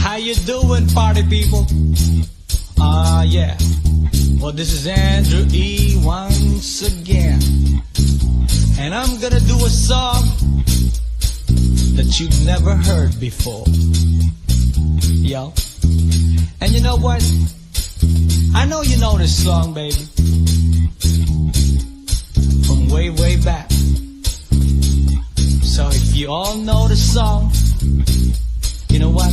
How you doing, party people? Yeah. Well, this is Andrew E. once again. And I'm gonna do a song that you've never heard before. Yo. And you know what? I know you know this song, baby. From way, way back. So if you all know the song, you know what?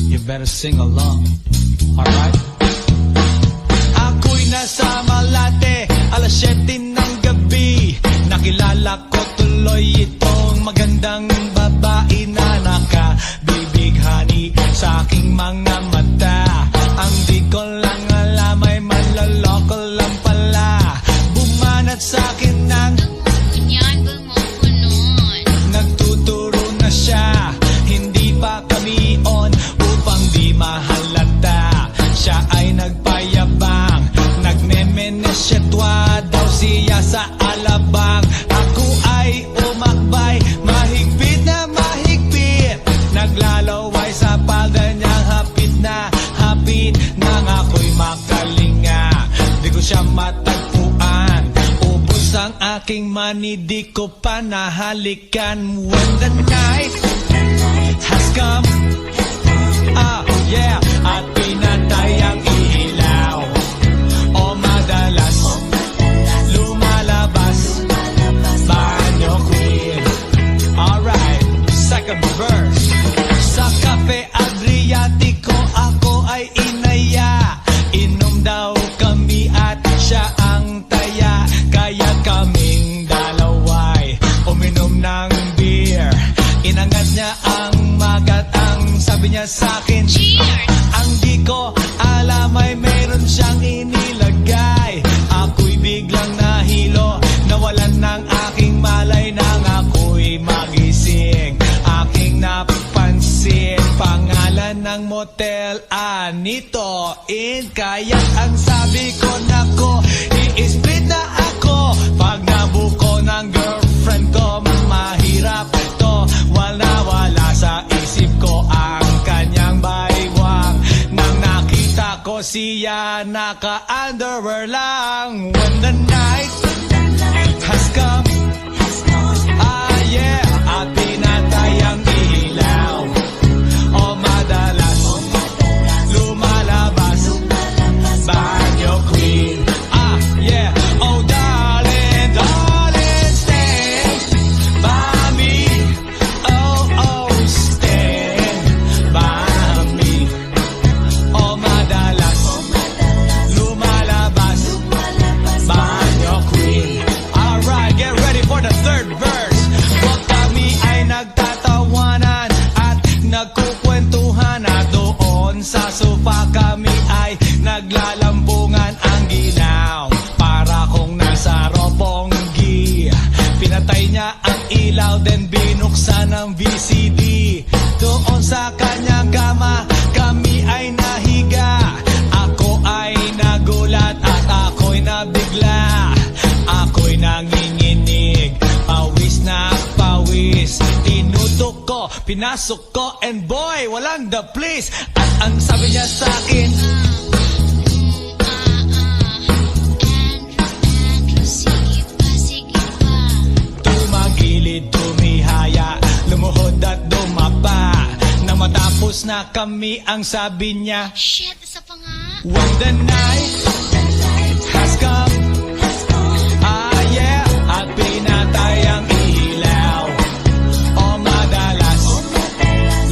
You better sing along. Alright? Ako'y nasa Malate, alas 7 ng gabi. Nakilala ko tuloy itong magandang babae na nakabibighani sa aking mga mata. Ang di ko lang alam ay manloloko lang pala. Bumanat sa akin ng nagtuturo na siya. Hindi pa kami on upang di mahalata. Siya ay nagpayabang, nagmemenesyetwa daw siya sa alabang. Ako ay umakbay, mahigpit na mahigpit. Naglalaway sa palda niyang hapit na hapit. Nang ako'y makalinga, di ko siya matagpuan. Ubus ang aking money, di ko pa nahalikan. When the night has come, yeah, at pinatay ang ilaw. O madalas lumalabas banyo queen. Alright, second verse. Sa Cafe Adriatico ako ay inaya. Inom daw kami at siya ang taya. Kaya kaming dalaway uminom ng beer. Inangat niya ang magat, ang sabi niya sa'kin, ang di ko alam ay meron siyang inilagay. Ako'y biglang nahilo, nawalan ng aking malay. Nang ako'y magising, aking napansin pangalan ng motel, Anito Inn. Kaya ang sabi ko, nako, i-split na ako. Pag nabuko ng girlfriend ko, mahirap to. Wala sa isip ko ang kanyang baywang. Nang nakita ko siya, naka-underwear lang. When the night has come, yeah, at pinatay ang ilaw. O madalas lumalabas banyo queen. Yeah, oh darling, darling, stand by me. Oh, stand by me. O madalas lumalabas banyo queen. Alright, get ready for the third verse. Pag kami ay nagtatawanan at nagkukwentuhan, at doon sa sofa kami ay naglalambungan ang ginaw. Para kung nasa Roppongi, pinatay niya ang ilaw, then binuksan ang VCD. Doon sa kanyang kama kami ay nahiga. Ako ay nagulat at ako'y nabigla. Ako'y nanginginig, pawis na pawis. Tinutok ko, pinasok ko, and boy, walang the place. At ang sabi niya sa akin, tumagilid, tumihaya, lumuhod at dumapa. Nang matapos na kami, ang sabi niya, Shit, isa pa nga. when the night has come, yeah, at pinatay ang ilaw. O madalas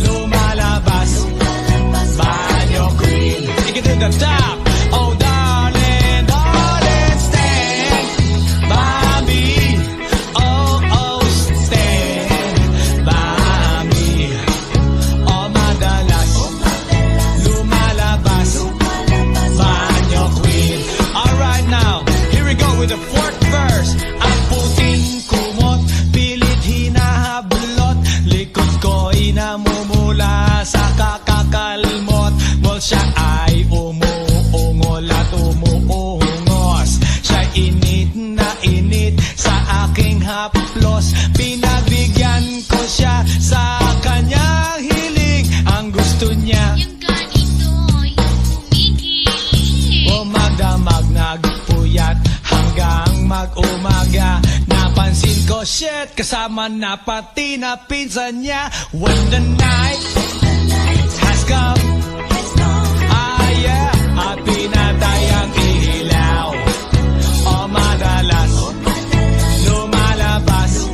lumalabas banyo queen. Take it to the top. Oh darling, darling, stand by me. Oh, stand by me. O madalas lumalabas banyo queen. Alright, now here we go with the fourth verse. Ang puting kumot, pilit hinahablot. Likod ko'y namumula sa kakakalmot. Mol siya ay umuungol at umuungos. Siya'y init na init sa aking haplos. Pinagbigyan ko siya sa kanyang hiling. Ang gusto niya shit, kasama na pati na pinsan niya. When the night has come, ah yeah, at pinatay ang ilaw. O madalas lumalabas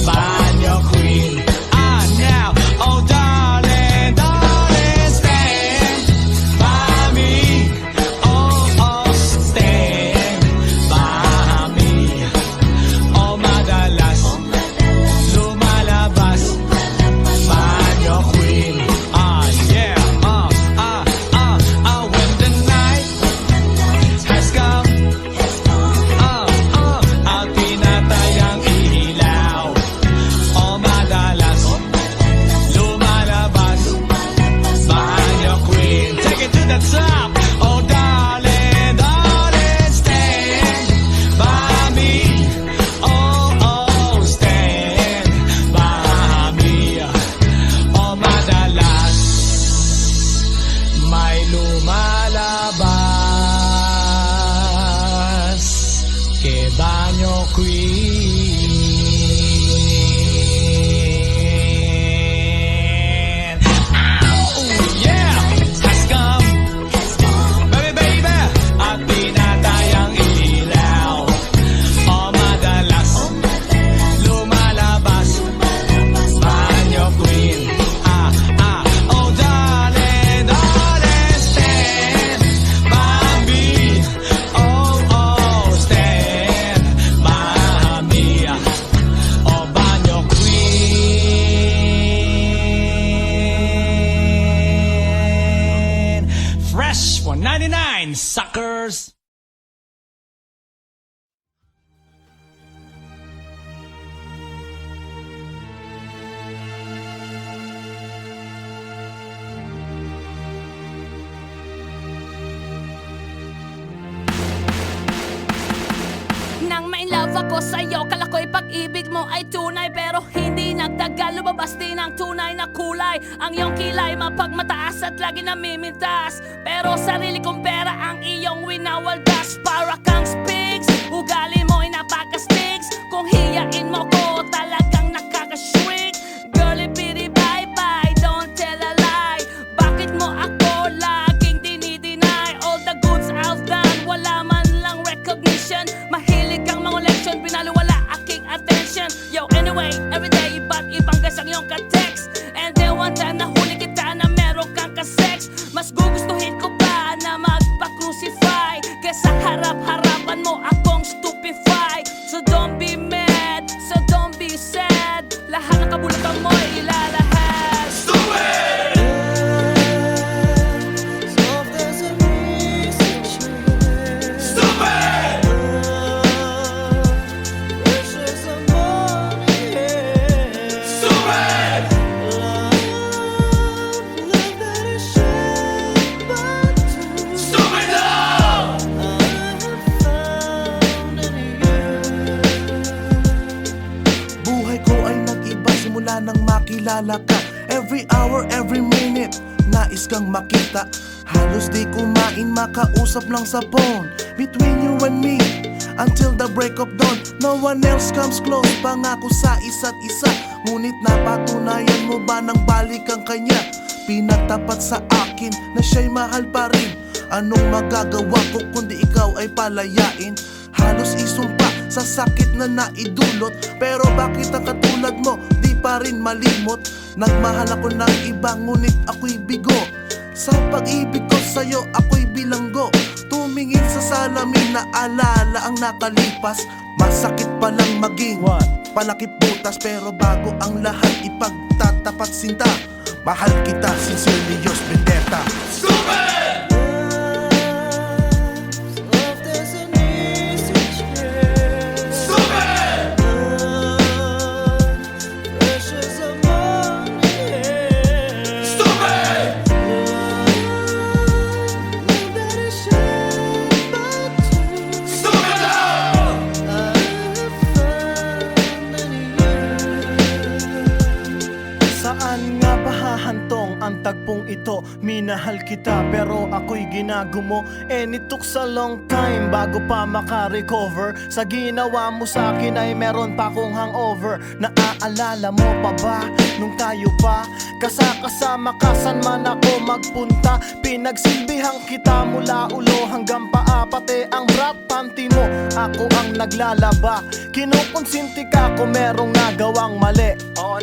banyo queen. Ah now, oh darling, darling, stand by me. Oh, stand by me. O madalas lumalabas banyo queen. Ah yeah, when the night has come, at pinatay ang ilaw. O madalas lumalabas banyo queen. Take it to the top. Oh darling, darling, stand by me. Oh, stand by me. O madalas may lumalabas kay banyo queen. Oh yeah, has come, baby baby, at pinatay ang ilaw. O madalas lumalabas banyo queen. Oh darling, darling, stand by me. Oh, stand by me. O banyo queen. Fresh 199, suckers. Nang ma-inlove ako sa'yo, kala ko'y pag-ibig mo ay tunay. Pero hindi nagtagal, lumabas din ang tunay na kulay. Ang iyong kilay mapagmataas at lagi namimintas. Pero sarili kong pera ang iyong winawaldas. Para kang spigs, ugali mo'y napaka-stigs. Kung hiyain mo ko, talagang nakaka-shrink. Girlie, pity, bye-bye, don't tell a lie. Bakit mo ako laging dinideny? All the goods I've done, wala man lang recognition. Mahilig kang mangoleksyon, pinaliwala aking attention. Yo, anyway, everyday, iba't ibang gas ang iyong ka-text. And then one time nahuli kita na meron kang ka-sex. Mas gugustuhin ko pa na magpa-crucify kesa harap-harapan mo akong stupefy. So don't be mad, so don't be sad. Lahat ng kabulutan mo ilalahad. Stupid! Stupid! Stupid! Stupid love! Buhay ko ay nag-iba simula nang makilala ka. Every hour, every minute, nais kang makita. Halos di kumain, makausap lang sa phone. Between you and me, until the break of dawn. No one else comes close, pangako sa isa't isa. Ngunit napatunayan mo ba nang balik ang kanya? Pinagtapat sa akin na siya'y mahal pa rin. Anong magagawa ko kundi ikaw ay palayain? Halos isumpa sa sakit na naidulot. Pero bakit ang katulad mo di pa rin malimot? Nagmahal ako ng iba ngunit ako'y bigo. Sa pag-ibig ko sa'yo ako'y bilanggo. Tumingin sa salamin na alala ang nakalipas. Masakit palang maging palakip butas. Pero bago ang lahat ipagtatapat sinta. Mahal kita, sincerely yours, Vendetta. Stupid! Stupid! Stupid! Stupid love! Saan nga ba hahantong ang tagpong ito. Minahal kita pero ako'y ginagumo. And it took a long time bago pa makarecover. Sa ginawa mo sa akin ay meron pa akong hangover. Naaalala mo pa ba nung tayo pa kasama ka saan man ako magpunta? Pinagsilbihan kita mula ulo hanggang paa, pati ang bra panty mo ako ang naglalaba. Kinukonsinti ka kung merong nagawang mali. Oo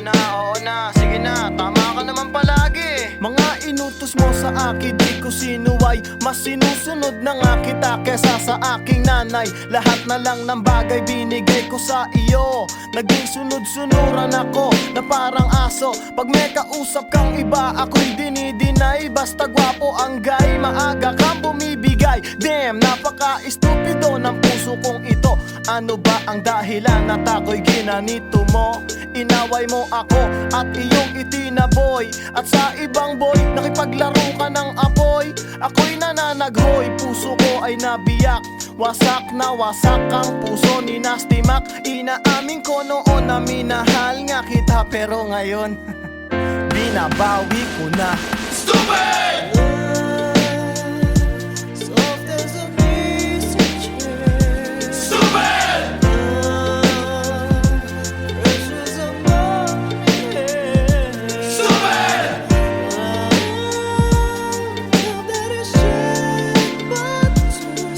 na, sige na, tama ka naman palagi. Mga inutos mo sa akin di ko sinuway. Mas sinusunod na nga kita kesa sa aking nanay. Lahat na lang ng bagay binigay ko sa iyo. Naging sunod-sunuran ako na parang aso. Pag may kausap kang iba ako'y dinidinay. Basta gwapo ang guy, maaga kang bumibigay. Damn, napaka-estupido ng puso kong ito. Ano ba ang dahilan at ako'y ginanito mo? Inaway mo ako at iyong itinaboy. At sa ibang boy, nakipaglaro ka ng apoy. Ako'y nananaghoy, puso ko ay nabiyak. Wasak na wasak ang puso ni Nasty Mac. Inaamin ko noon na minahal nga kita, pero ngayon binabawi ko na. Stupid! Stupid! Stupid! Stupid love! Stupid! Stupid! Stupid!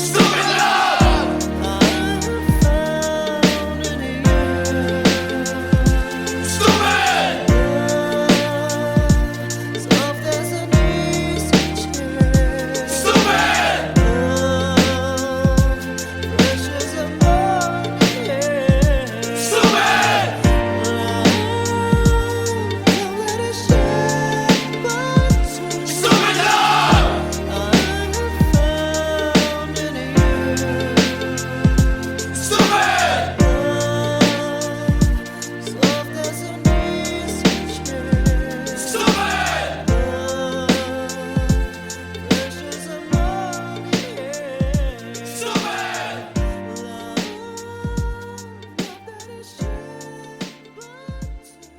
Stupid love! Stupid! Stupid! Stupid!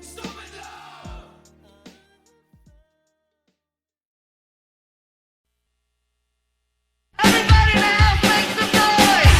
Stupid love! Everybody in the house make some noise!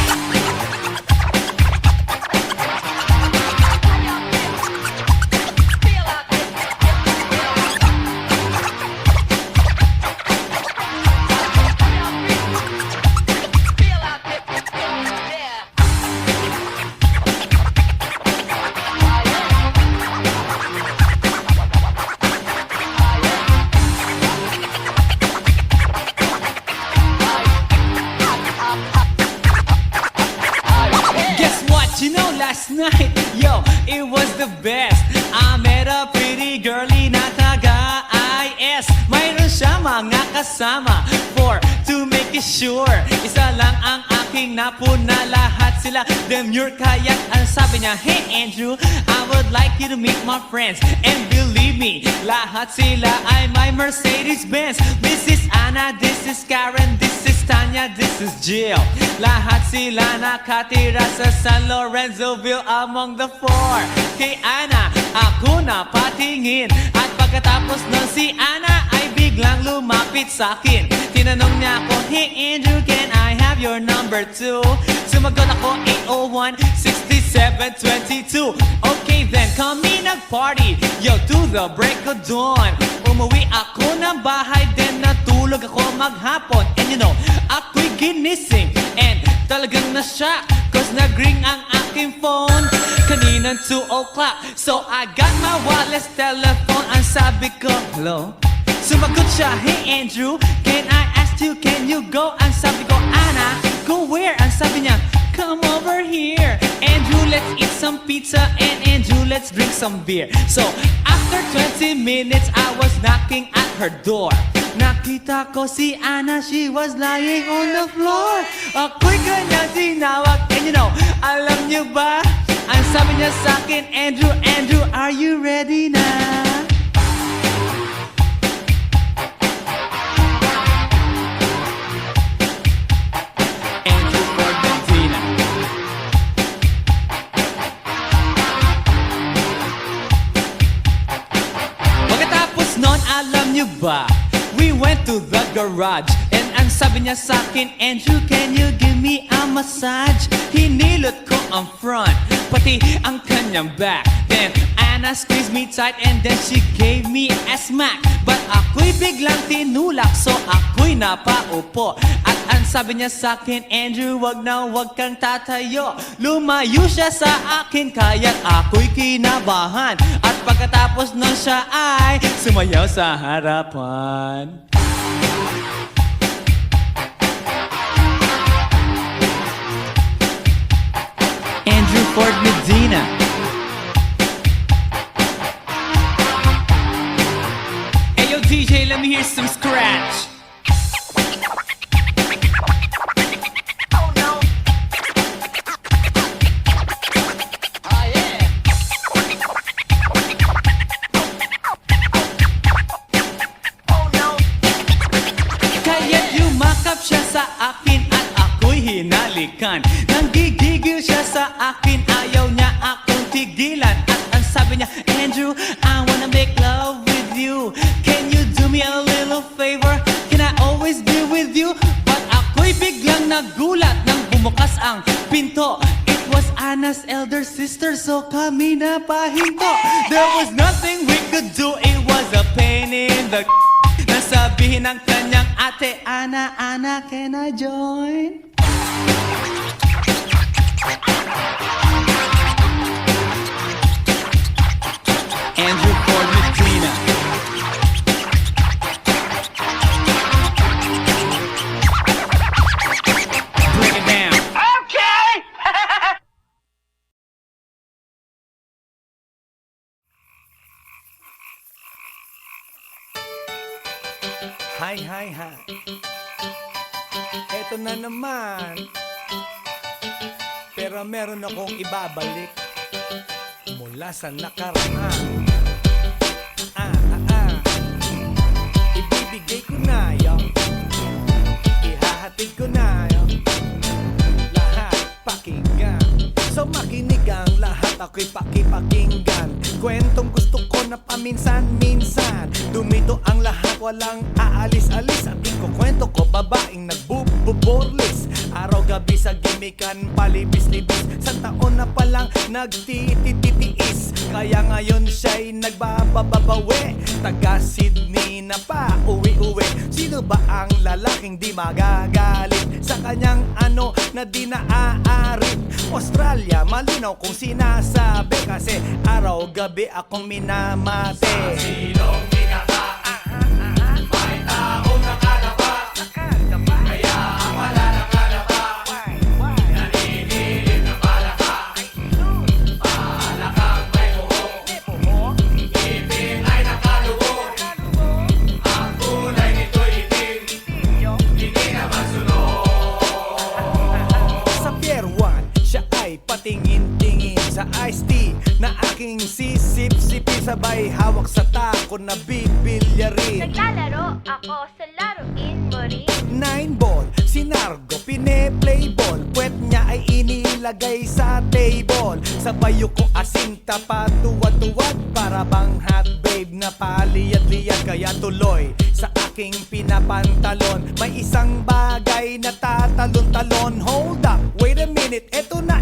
Guess what? You know, last night, yo, it was the best. I met a pretty girlie na taga-IS. Mayroon siya mga kasama to make it sure. Isa lang ang aking napuna, lahat sila demure. Kaya't ang sabi niya, hey Andrew, I would like you to meet my friends. And believe me, lahat sila ay my Mercedes-Benz. This is Anna, this is Karen, this is Tanya, this is Jill. Lahat sila nakatira sa San Lorenzoville among the four. Kay Anna, ako na patingin. At pagkatapos nun si Anna ay biglang lumapit sa akin. Tinanong niya ako, hey Andrew, can I have your number too? Sumagot ako, 801-6722. Okay then, kami nag-party, yo, to the break of dawn. Umuwi ako ng bahay, then natulog ako maghapon. And you know, ako'y ginising, and talagang na-shock, cause nag-ring ang aking phone kaninang 2 o'clock. So I got my wireless telephone, ang sabi ko, hello? Sumagot siya, hey Andrew, can I ask you, can you go? Ang sabi ko, Anna, go where? Ang sabi niya, come over here. Andrew, let's eat some pizza, and Andrew, let's drink some beer. So after 20 minutes, I was knocking at her door. Nakita ko si Anna, she was lying on the floor. Ako'y kanyang tinawag, and you know, alam niyo ba? Ang sabi niya sa akin, Andrew, Andrew, are you ready na? Andrew Formentina. Pagkatapos nun, alam nyo ba? We went to the garage and ang sabi niya sa'kin, Andrew, can you give me a massage? Hinilot ko ang front, pati ang kanyang back. Then Anna squeezed me tight and then she gave me a smack. But ako'y biglang tinulak, so ako'y napaupo. At ang sabi niya sa'kin, Andrew, wag kang tatayo. Lumayo siya sa akin, kaya't ako'y kinabahan. At pagkatapos nun siya ay sumayaw sa harapan. Andrew Ford Medina. Hey yo DJ, let me hear some scratch. Kaya't yumakap siya sa akin at ako'y hinalikan. Nanggigigil siya sa akin, ayaw niya akong tigilan. At ang sabi niya, Andrew, I wanna make love with you. Can you do me a little favor? Can I always be with you? But ako'y biglang nagulat nang bumukas ang pinto. It was Anna's elder sister, so kami na pahinto. There was nothing we could do, it was a pain in the nasabihin ng kanyang ate, Anna, can I join? Andrew Ford Medina. Break it down. Hi. Eto na naman. Pero meron akong ibabalik mula sa nakaraan. Ibibigay ko na yun. Ihahatid ko na yun. Lahat pakinggan. So makinig ang lahat, ako'y pakipakinggan. Kwentong gusto ko na paminsan-minsan. Dumito ang lahat, walang aalis-alis. At ikukwento ko, babaeng nagbububorlis. Araw-gabi sa gimikan, palibis-libis. Sa taon na palang nagtititiis. Kaya ngayon siya'y nagbababawi. Taga Sydney na pa, uwi-uwi. Sino ba ang lalaking di magagalit sa kanyang ano na di naaarit? Australia, malinaw kung sinasabi. Kasi araw-gabi akong minamate. Sa silong di may taong nakalapa. Kaya ang wala nakalapa. Naninilig na palaka. Palakang may buhok. Ipin ay nakalubog. Ang kulay nito'y itim. Hindi na masunod. Sa Pier 1, siya ay patingin-tingin sa iced tea na aking sisip-sipin. Sabay hawak sa tako na bibilyarin. Naglalaro ako sa laruin mo rin. 9-ball, si Nargo pine-playball. Puwet niya ay inilagay sa table. Sabay ko asinta pa tuwad-tuwad. Para bang hot babe na paliyad-liyad. Kaya tuloy sa aking pinapantalon may isang bagay na tatalon-talon. Hold up, wait a minute, eto na,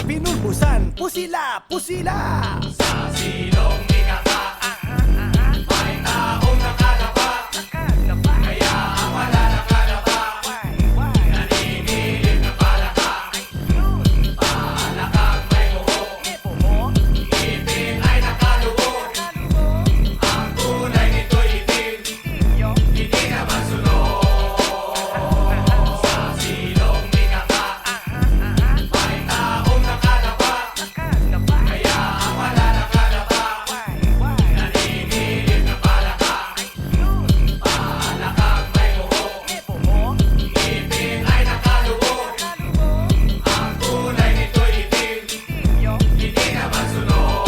binulbusan, pusila. Sa silong di may taong nakalapa. Kaya ang wala nakalapa. Naninilig na palaka. Palakang may buhok. Ipin ay nakalubog. Ang kulay nito'y itim. Hindi na masunod. Sa silong di may taong nakalapa. Kaya ang wala nakalapa. Naninilig na palaka. Palakang may buhok. Ipin ay nakalubog. Ang kulay nito'y itim. Hindi na masunod.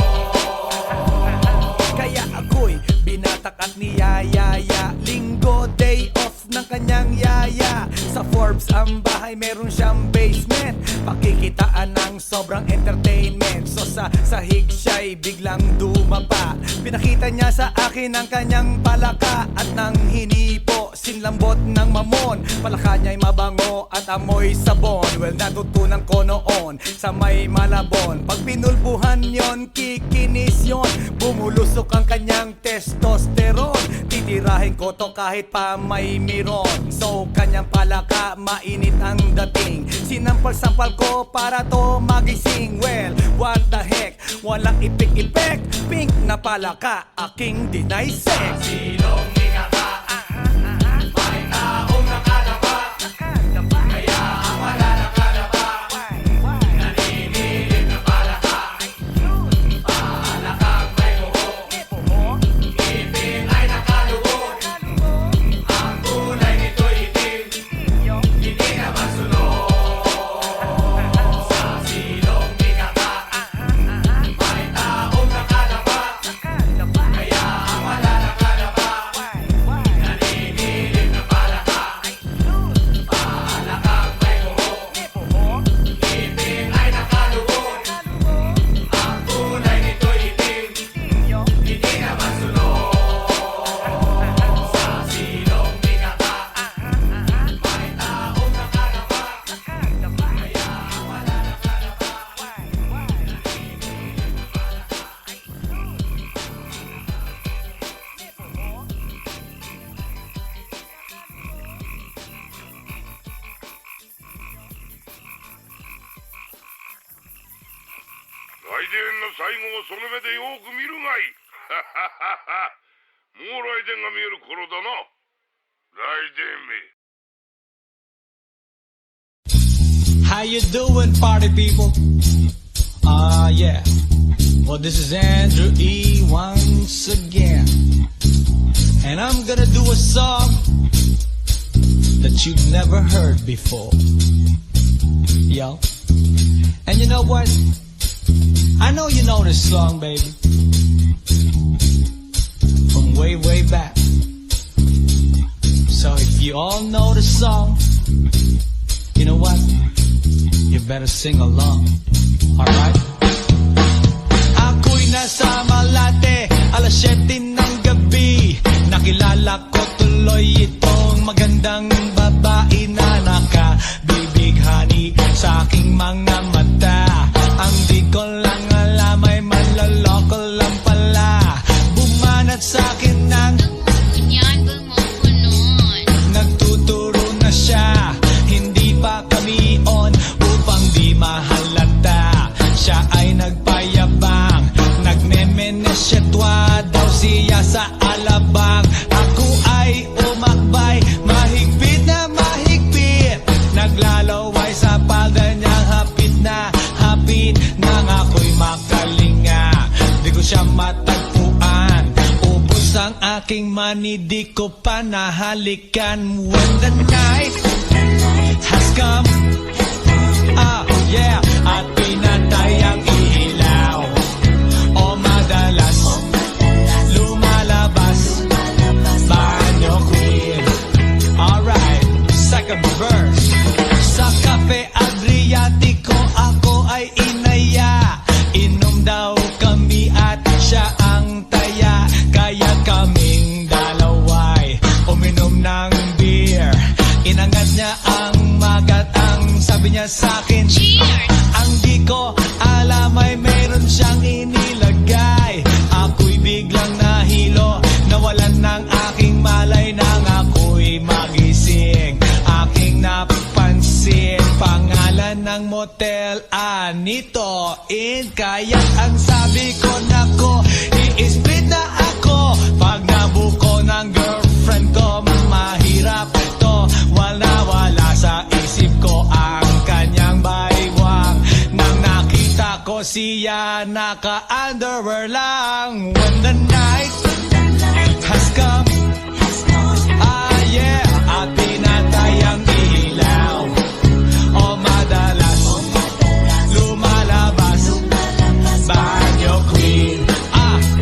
Kaya ako'y binatak at niyayaya. Linggo, day off ng kanyang yaya. Sa Forbes ang bahay, meron siyang basement. Pakikitaan ng sobrang entertainment. So sa sahig siya'y biglang dumapa. Pinakita niya sa akin ang kanyang palaka at nang hinipo, sinlambot ng mamon. Palaka niya'y mabango at amoy sabon. Well, natutunan ko noon sa may Malabon. Pag pinulbuhan yon, kikinis yon. Bumulusok ang kanyang testosterone. Titirahin ko to kahit pa may miron. So kanyang palaka, mainit ang dating. Sinampal-sampal ko para to magising. Well, what the heck, walang ipik-ipek. Pink na palaka, aking deny sex. Silong ikaka, may taong nakadapa. Kaya ang wala nakadapa, naninilip na palaka. Palakang may buho, ngipin ay nakalubog. Ang kulay nito'y itim, hindi naman sunod. Sa silong ikaka, may taong nakadapa. Kaya ang wala nakadapa, naninilip na palaka. Palakang may buho, ngipin ay nakalubog. Ang kulay nito'y itim, hindi naman sunod. Sa silong ikaka, may taong nakadapa. Kaya ang wala nakadapa,来電の最後をその目でよく見るがいい。もう来電が見える頃だな。来電め。How you doing, party people? Yeah. Well, this is Andrew E. once again. And I'm gonna do a song that you've never heard before. Yo. And you know what? I know you know this song, baby. From way, way back. So if you all know the song, you know what? You better sing along. Alright? Ako'y nasa Malate, alas 7 ng gabi. Nakilala ko tuloy itong magandang babae na nakabibighani sa aking mga mata. Ang di ko lang alam ay manloloko lang pala. Bumanat sa akin ng Yan, bumoko nun. nagtuturo na siya. Hindi pa kami on upang di mahalata. Siya ay nagpayabang, nagmemenesyetwa daw siya sa alabang. Ako ay umakbay, mahigpit na mahigpit. Naglalaway sa palda niyang hapit na hapit. Nang ako'y makalinga, di ko siya matagpuan. Ubus ang aking money, di ko pa nahalikan. When the night has come, yeah, at pinatay ang ilaw. O madalas lumalabas banyo queen. Alright, second verse. Sa Cafe Adriatico ako ay inaya. Inom daw kami at siya ang taya. Kaya kaming dalaway uminom ng beer. Inangat niya ang magat, ang sabi niya sa'kin, Cheers! ang di ko alam ay meron siyang inilagay. Ako'y biglang nahilo, nawalan ng aking malay nang ako'y magising. Aking napansin, pangalan ng motel, Anito Inn. Kaya't ang sabi ko, nako, i-split na ako. Pag nabuko ng girlfriend ko, mahirap to. Wala sa isip ko ang kanyang baywang. Nang nakita ko siya, naka-underwear lang. When the night has come, yeah, at pinatay ang ilaw. O madalas lumalabas banyo queen.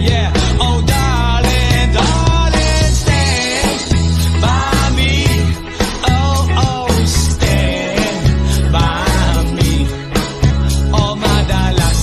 Yeah, oh darling, darling, stand by me. Oh, stand by me. O madalas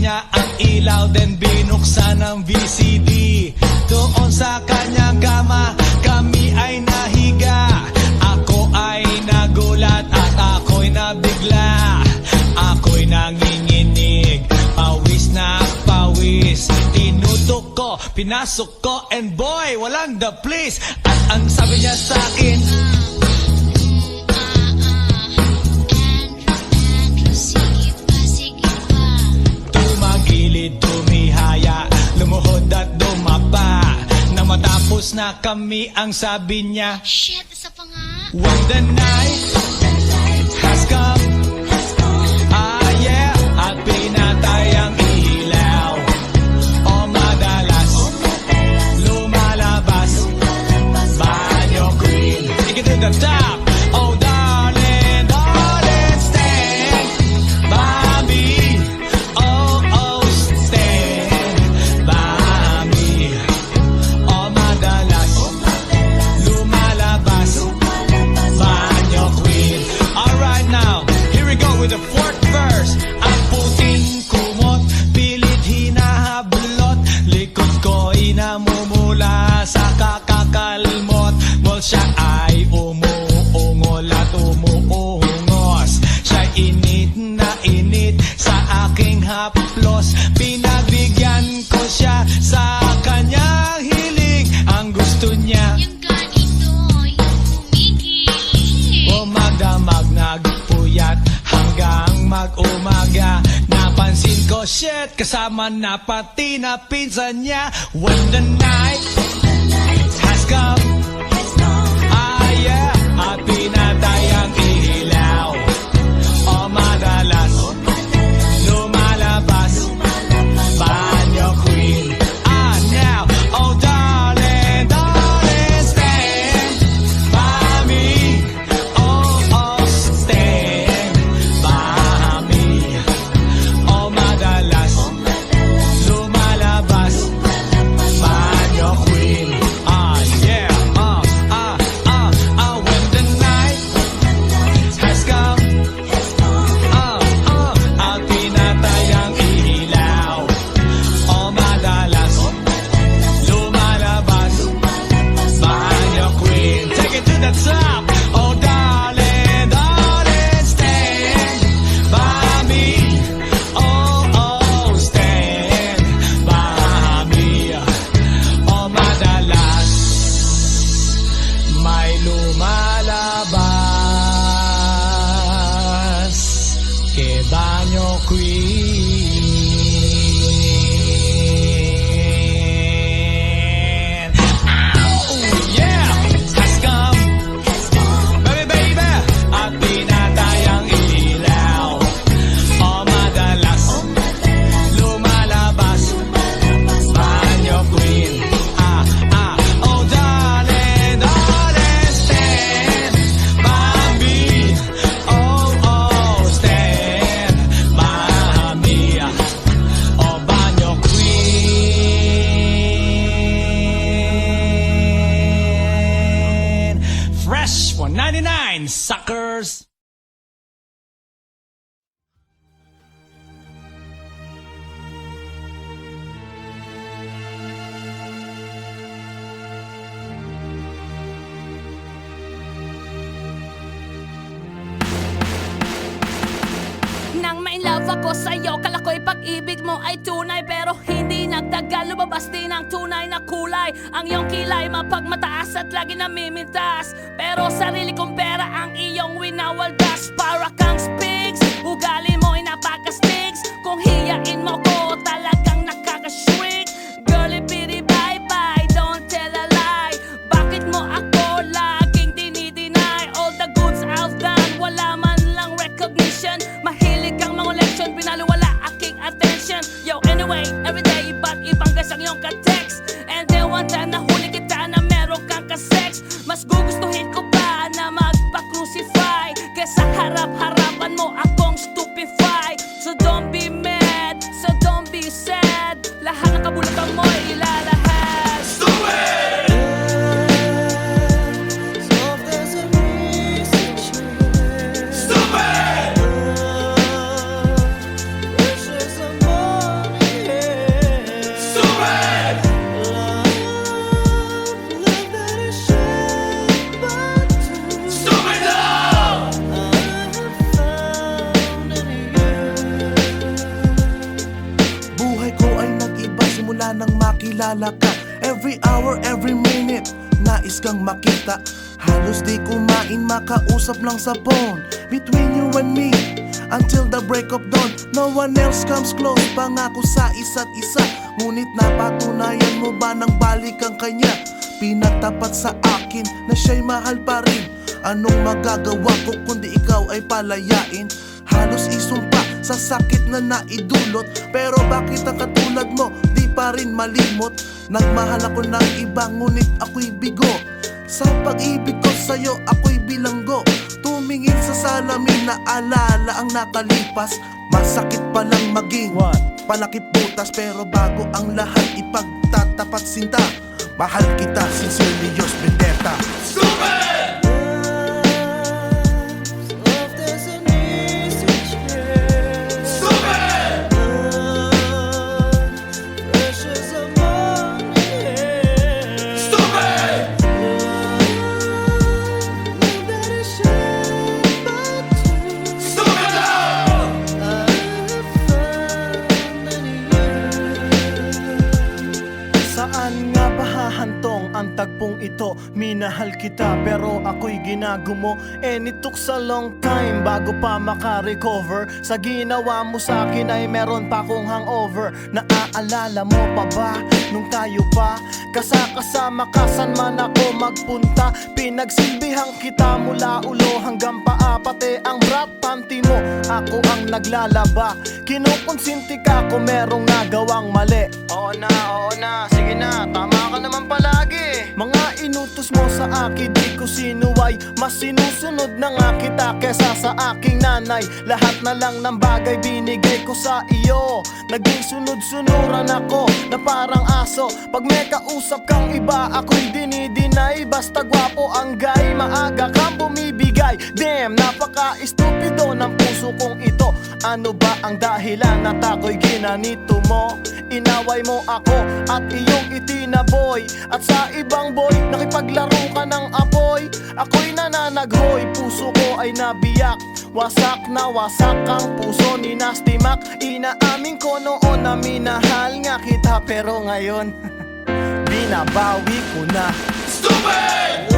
niya ang ilaw, then binuksan ang VCD. Doon sa kanyang kama, kami ay nahiga. Ako ay nagulat at ako'y nabigla. Ako'y nanginginig, pawis na pawis. Tinutok ko, pinasok ko, and boy, walang the please. At ang sabi niya sa akin, Andrew, sige pa. tumagilid, tumihaya, lumuhod at dumapa. Nang matapos na kami, ang sabi niya, Shit, isa pa nga. when the night has come, ah yeah, at pinatay ang ilaw, o madalas lumalabas, banyo queen. Take it to the top, oh darling, darling, stand by me, oh oh, stand by me, o madalas lumalabas, banyo queen. Alright now, here we go with the fourth verse. Ang puting kumot, pilit hinahablot, likod ko'y namumula sa kakakalmot. Mol siya ay umuungol at umuungos. Siya'y init na init sa aking haplos. Pinagbigyan ko siya sa kanyang hiling. Ang gusto niya Yung ganito, yung humigil. magdamag, nagpuyat hanggang mag-umaga. Napansin ko, shit, kasama na pati na pinsan niya. When the night has come, ah yeah, at pinatay ang ilaw, o madalas lumalabas, banyo queen. Ah now, oh darling, darling, stand by me, oh oh, stand by me, o madalas lumalabas, banyo queen. Ah yeah, when the night has come, at pinatay ang ilaw, o madalas lumalabas, banyo queen. Take it to the top, oh darling, darling, stand by me, oh oh, stand by me, o madalas may lumalabas, ke banyo queen. Oh yeah, has come, baby baby, at pinatay ang ilaw, o madalas lumalabas, banyo queen. Oh darling, darling, stand by me, oh oh, stand by me, o banyo queen. Fresh 199, suckers. Nang ma-inlove ako sa'yo, kala ko'y pag-ibig mo ay tunay. Pero hindi nagtagal, lumabas din ang tunay na kulay. Ang iyong kilay mapagmataas at lagi namimintas. Pero sarili kong pera ang iyong winawaldas. Para kang spigs, ugali mo'y napaka-stigs. Kung hiyain mo ko, talagang nakaka-shrink. Girlie bitty bye-bye, don't tell a lie. Bakit mo ako laging dinideny? All the goods I've done, wala man lang recognition. Mahilig kang mga leksyon, binaliwala aking attention. Yo, anyway, everyday iba't ibang guys ang iyong ka-text. And then one time nahuli kita na meron kang ka-sex. Mas gugustuhin ko pa na magpa-crucify kesa harap-harapan mo akong stupefy. So don't be mad, so makilala ka. Every hour, every minute, nais kang makita. Halos di kumain, makausap lang sa phone. Between you and me, until the break of dawn. No one else comes close, pangako sa isa't isa. Ngunit napatunayan mo ba nang balik ang kanya? Pinagtapat sa akin na siya'y mahal pa rin. Anong magagawa ko kundi ikaw ay palayain? Halos isumpa sa sakit na naidulot. Pero bakit ang katulad mo di pa rin malimot? Nagmahal ako ng iba ngunit ako'y bigo. Sa pag-ibig ko sa'yo ako'y bilanggo. Tumingin sa salamin na alala ang nakalipas. Masakit palang maging panakip butas. Pero bago ang lahat ipagtatapat sinta. Mahal kita, sincerely yours, Vendetta. Saan nga ba hahantong ang tagpong ito? Minahal kita pero ako'y ginagumo. And it took a long time bago pa makarecover. Sa ginawa mo sa akin ay meron pa akong hangover. Naaalala mo pa ba nung tayo pa kasama ka saan man ako magpunta? Pinagsilbihang kita mula ulo hanggang paa. Pati ang brat panty mo ako ang naglalaba. Kinukonsinti ka kung merong nagawang mali. Oo na, sige na, tama ka naman palagi. Mga inutos mo sa akin, di ko sinuway. Mas sinusunod na nga kita kesa sa aking nanay. Lahat na lang ng bagay binigay ko sa iyo. Naging sunod-sunuran ako na parang aso. Pag may kausap kang iba, ako'y dinidinay. Basta gwapo ang guy, maaga kang bumibigay. Damn, napaka-estupido ng puso kong ito. Ano ba ang dahilan at ako'y ginanito mo? Inaway mo ako at iyong itinaboy. At sa ibang boy, nakipaglaro ka ng apoy. Ako'y nananaghoy, puso ko ay nabiyak. Wasak na wasak ang puso ni Nasty Mac. Inaamin ko noon na minahal nga kita. Pero ngayon, binabawi ko na. Stupid!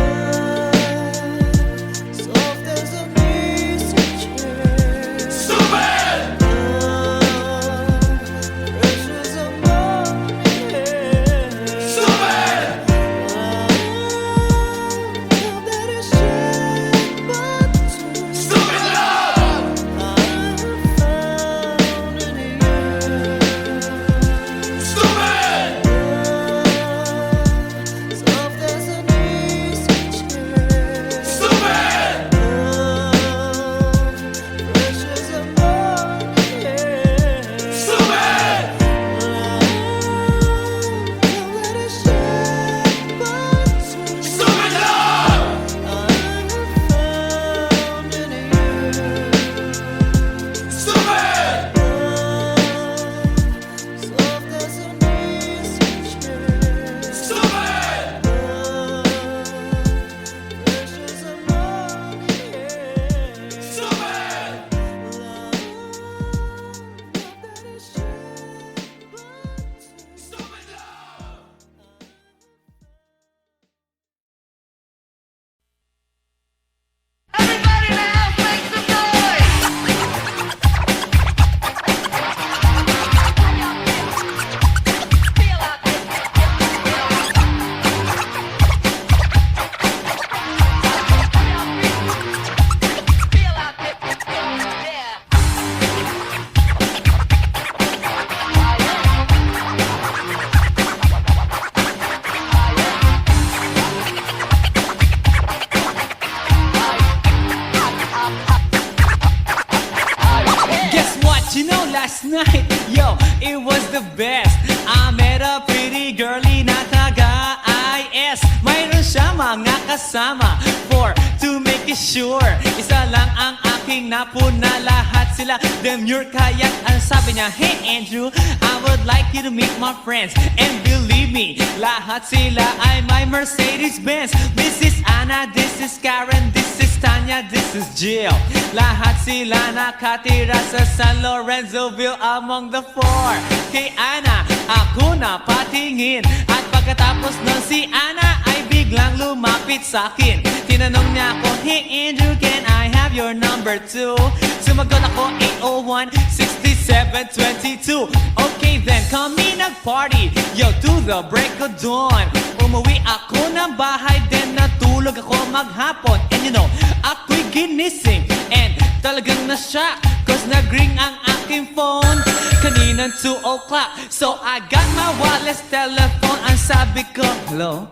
last night, yo, it was the best. I met a pretty girlie na taga-IS. Mayroon siya mga kasama for to make it sure. Isa lang ang aking napuna, lahat sila demure. Kaya't ang sabi niya, hey Andrew, I would like you to meet my friends. And believe me, lahat sila ay my Mercedes-Benz. This is Anna, this is Karen, this is Tanya, this is Jill. Lahat sila nakatira sa San Lorenzoville among the four. Kay Ana, ako na patingin. At pagkatapos nun si Ana ay biglang lumapit sa akin. Tinanong niya ako, hey Andrew, can I have your number too? Sumagot ako, 801-6722. Okay then, kami nag-party, yo, to the break of dawn. Umuwi ako ng bahay, then natulog ako maghapon. And you know, ako'y ginising, and talagang na-shock, cause nag-ring ang aking phone kaninang 2 o'clock. So I got my wireless telephone, ang sabi ko, hello?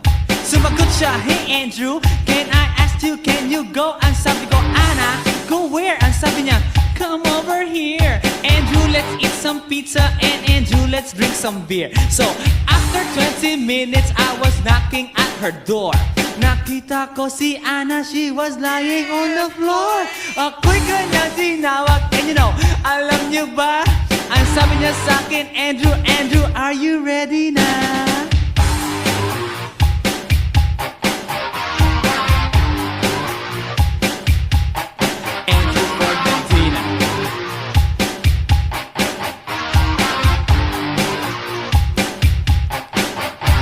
Sumagot siya, hey Andrew, can I ask you, can you go? Ang sabi ko, Ana, go where? Ang sabi niya, come over here. Andrew, let's eat some pizza, and Andrew, let's drink some beer. So after 20 minutes, I was knocking at her door. Nakita ko si Ana, she was lying on the floor. Ako'y kanyang tinawag, and you know, alam niyo ba? Ang sabi niya sa akin, Andrew, Andrew, are you ready na? Andrew Ford Medina.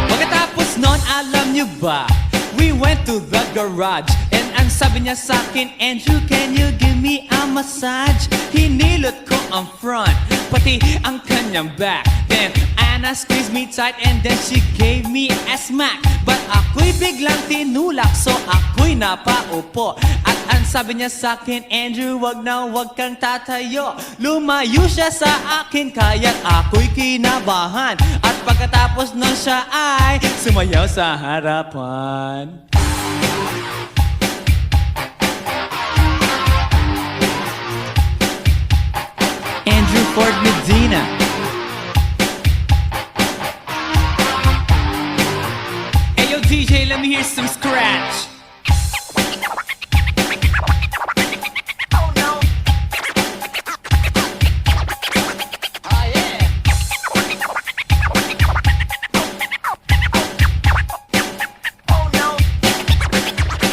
Pagkatapos nun, alam niyo ba? We went to the garage, and ang sabi niya sa akin, Andrew, can you give me a massage? Hinilot ko ang front, pati ang kanyang back. Then Anna squeezed me tight, and then she gave me a smack. But ako'y biglang tinulak, so ako'y napaupo. At ang sabi niya sa akin, Andrew, wag na wag kang tatayo. Lumayo siya sa akin, kaya't ako'y kinabahan. At pagkatapos nun siya ay sumayaw sa harapan. Andrew Ford Medina. Hey yo DJ, let me hear some scratch.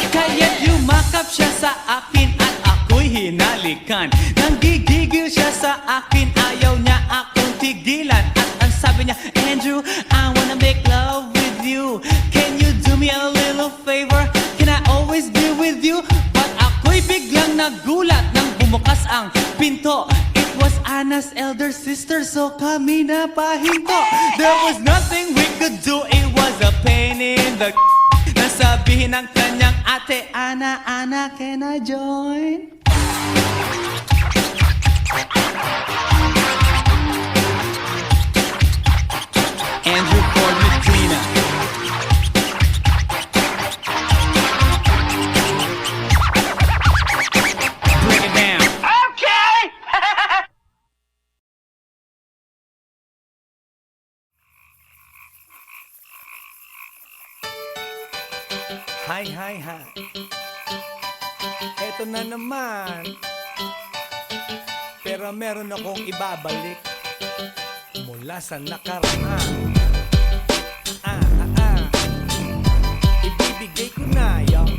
Kaya't yumakap siya sa akin at ako'y hinalikan. Nanggigigil siya sa akin, ayaw niya akong tigilan. At ang sabi niya, Andrew, I wanna make love with you. Can you do me a little favor? Can I always be with you? But ako'y biglang nagulat nang bumukas ang pinto. It was Anna's elder sister, so kami na pahinto. There was nothing we could do, it was a pain in the nasabihin ng kanyang ate, Ana, Ana, can I join? Andrew Ford Medina. Bring it down. Hi, hi, hi. Eto na naman. Pero meron akong ibabalik mula sa nakaraan. Ibibigay ko na yun.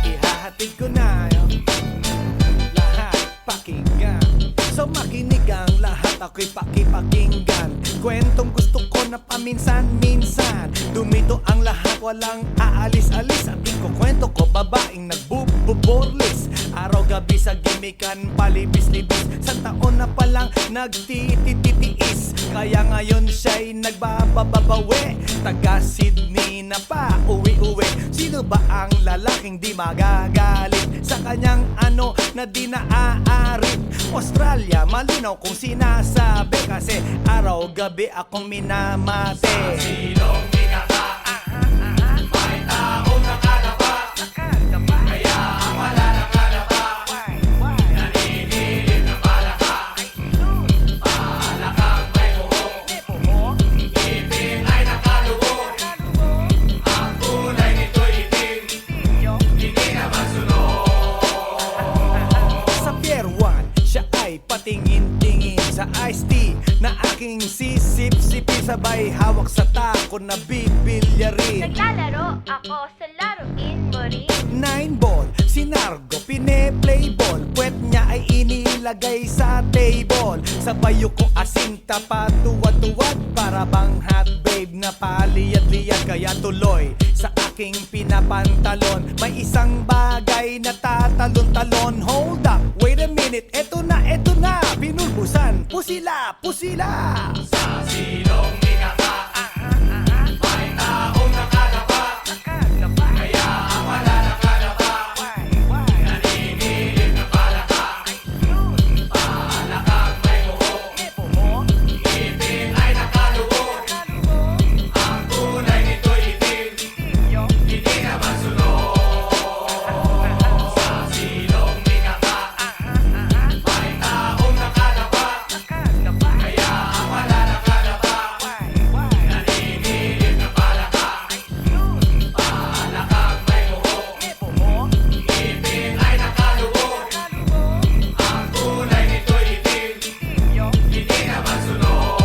Ihahatid ko na yun. Lahat pakinggan. So makinig ang lahat, ako'y pakipakinggan. Kwentong gusto ko na paminsan-minsan. Dumito ang lahat, walang aalis-alis. At ikukwento ko, babaeng nagbuborlis. Araw-gabi sa gimikan, palibis-libis. Sa taon na palang nagtititiis. Kaya ngayon siya'y nagbababawi. Taga Sydney na pa, uwi-uwi. Sino ba ang lalaking di magagalit sa kanyang ano na di naaarit? Australia, malinaw kung sinasabi. Kasi araw-gabi akong minamate. Sa silong binaka, may taong nakalapa. Kaya ang wala nakalapa, naninilig na palaka. Palakang may buhok, ipin ay nakalubog. Ang kulay nito'y itim, hindi naman sunog. Sa Pier 1, siya ay patingin-tingin sa iced tea. Cherry na aking sisip-sipin, sabay hawak sa tako na bibilyarin. Naglalaro ako sa laruin mo rin. 9 ball, si Nargo pine-play ball, puwet niya ay inilagay sa table. Sabay ko asinta patuwad-tuwad, para bang hot babe na paliyad-liyad. Kaya tuloy sa aking pinapantalon, may isang bagay na tatalon-talon. Hold up, wait a minute, eto na, pinulbusan, pusila, pusila. Sa silong ikaka, may taong nakalapa, kaya ang wala nakalapa, nanginginig na palaka. Palakang may buhok, ngipin ay nakaluhok, ang kulay nito'y itim, hindi naman sunog. Sa silong ikaka, may taong nakalapa, kaya ang wala nakalapa, nanginginig na palaka. Palakang may buhok, ngipin ay nakaluhok, ang kulay nito'y itim, hindi naman sunog.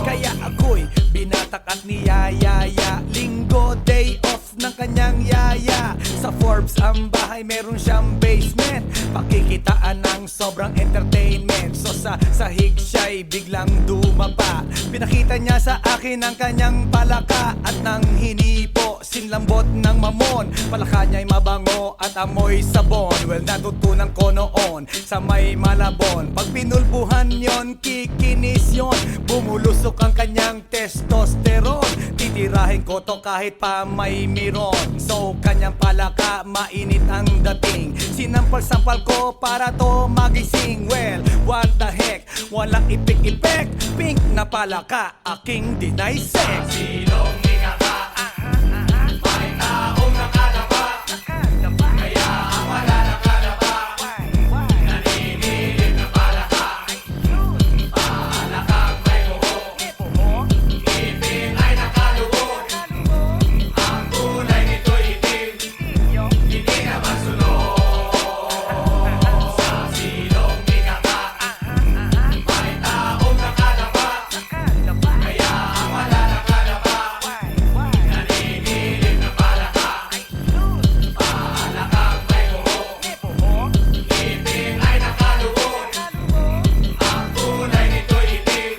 Kaya ako'y binatak at niyayaya, linggo day off ng kanyang yaya. Sa Forbes ang bahay, meron siyang basement, pakikitaan ng sobrang entertainment. So sa sahig siya'y biglang dumapa, pinakita niya sa akin ang kanyang palaka. At nang hinipo, sinlambot ng mamon, palaka niya'y mabango at amoy sabon. Well, natutunan ko noon sa may Malabon, pag pinulbuhan yon, kikinis yon, bumulusok ang kanyang testosterone. Titirahin ko to kahit pa may miron. So kanyang palaka, mainit ang dating, sinampal-sampal ko para to magising. Well, what the heck, walang ipik-ipek, pink na palaka, aking deny sex. Silong ikaka, may taong nakalapa, kaya ang wala nakalapa, nanginginig na palaka. Palakang may buhok, ngipin ay nakaluhok, ang kulay nito'y itim, hindi naman sunog. Sa silong ikaka, may taong nakalapa, kaya ang wala nakalapa, nanginginig na palaka. Palakang may buhok, ngipin ay nakaluhok, ang kulay nito'y itim,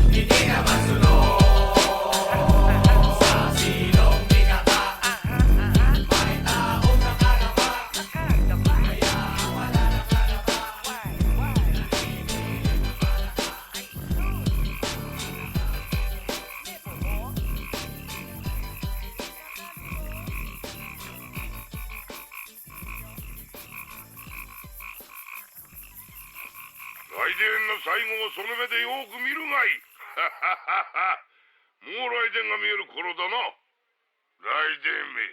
hindi naman sunog. Sa silong ikaka, may taong nakalapa, kaya ang wala nakalapa,雷電の最後をその目でよく見るがいい。もう雷電が見える頃だな。雷電め。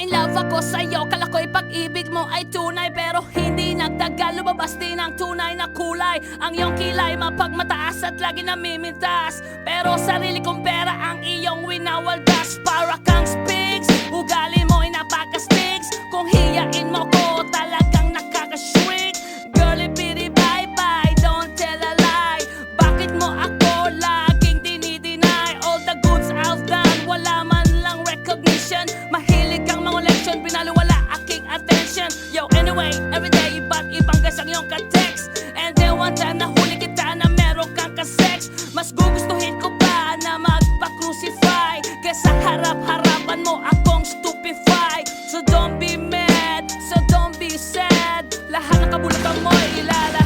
ma-in love ako sa'yo. Kala ko'y pag-ibig mo ay tunay, pero hindi nagtagal, lumabas din ang tunay na kulay. Ang iyong kilay mapagmataas at lagi namimintas, pero sarili kong pera ang iyong winawaldas. Para kang spigs, ugali mo'y napaka-stigs. Kung hiyain mo ko, talagang nakaka-shrink. Girlie bitty bye-bye, don't tell a lie. Bakit mo ako laging dinideny? All the goods I've done, wala man lang recognition. Mahilig kang mga leksyon, pinaliwala aking attention. Yo, anyway, everyday iba't ibang gas ang iyong ka-text. And then one time nahuli kita na meron kang ka-sex. Mas gugustuhin ko pa na magpa-crucify kesa harap-harapan mo akong stupefy. So don't be mad, so don't be sad. Lahat ng kabulutan mo'y ilalahad.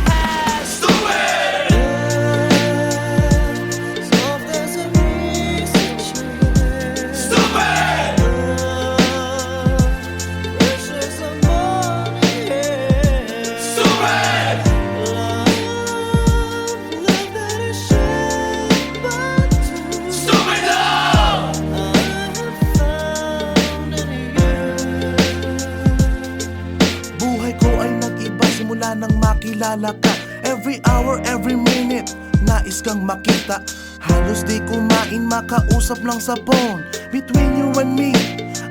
Buhay ko ay nag-iba simula nang makilala ka. Every hour, every minute, nais kang makita. Halos di kumain, makausap lang sa phone. Between you and me,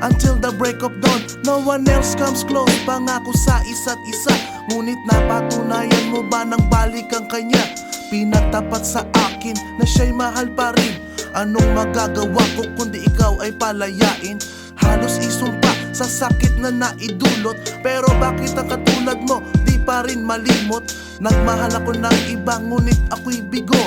until the break of dawn. No one else comes close, pangako sa isa't isa. Ngunit napatunayan mo ba nang balik ang kanya? Pinagtapat sa akin na siya'y mahal pa rin. Anong magagawa ko kundi ikaw ay palayain? Halos isumpa sa sakit na naidulot, pero bakit ang katulad mo di pa rin malimot? Nagmahal ako ng iba ngunit ako'y bigo.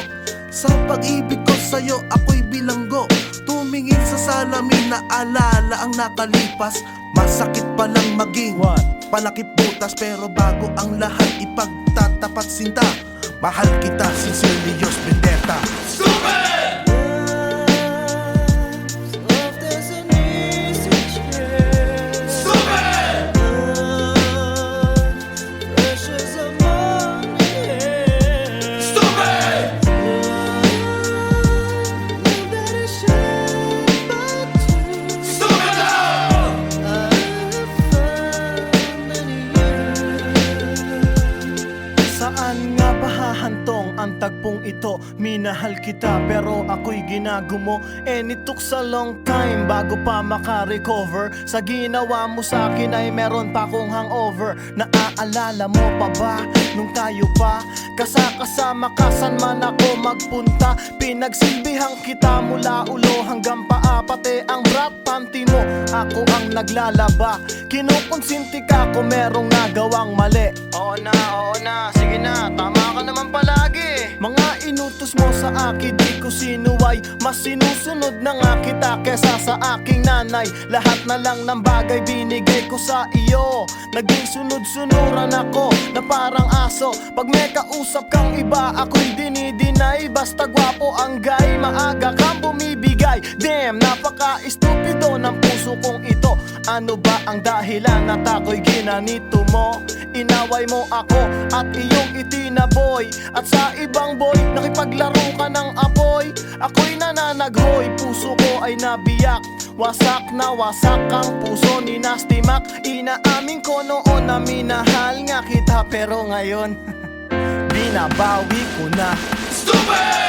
Sa pag-ibig ko sa'yo ako'y bilanggo. Tumingin sa salamin na alala ang nakalipas. Masakit palang maging palakip butas, pero bago ang lahat ipagtatapat sinta. Mahal kita, sincerely yours, Vendetta. Saan nga ba hahantong ang tagpong ito? Minahal kita pero ako'y ginagumo. And it took a long time bago pa makarecover. Sa ginawa mo sa akin ay meron pa akong hangover. Naaalala mo pa ba nung tayo pa kasama ka, saan man ako magpunta? Pinagsilbihan kita mula ulo hanggang paa, pati ang bra panty mo ako ang naglalaba. Kinukonsinti ka kung merong nagawang mali. Oo na, sige na, tama ka naman palagi. Mga inutos mo sa akin di ko sinuway. Mas sinusunod na nga kita kesa sa aking nanay. Lahat na lang ng bagay binigay ko sa iyo. Naging sunod-sunuran ako na parang aso. Pag may kausap kang iba ako'y dinidinay. Basta gwapo ang guy, maaga kang bumibigay. Damn, napaka-estupido ng puso kong ito. Ano ba ang dahilan at ako'y ginanito mo? Inaway mo ako at iyong itinaboy. At sa ibang boy, nakipaglaro ka ng apoy. Ako'y nananaghoy, puso ko ay nabiyak. Wasak na wasak ang puso ni Nasty Mac. Inaamin ko noon na minahal nga kita, pero ngayon binabawi ko na. Stupid!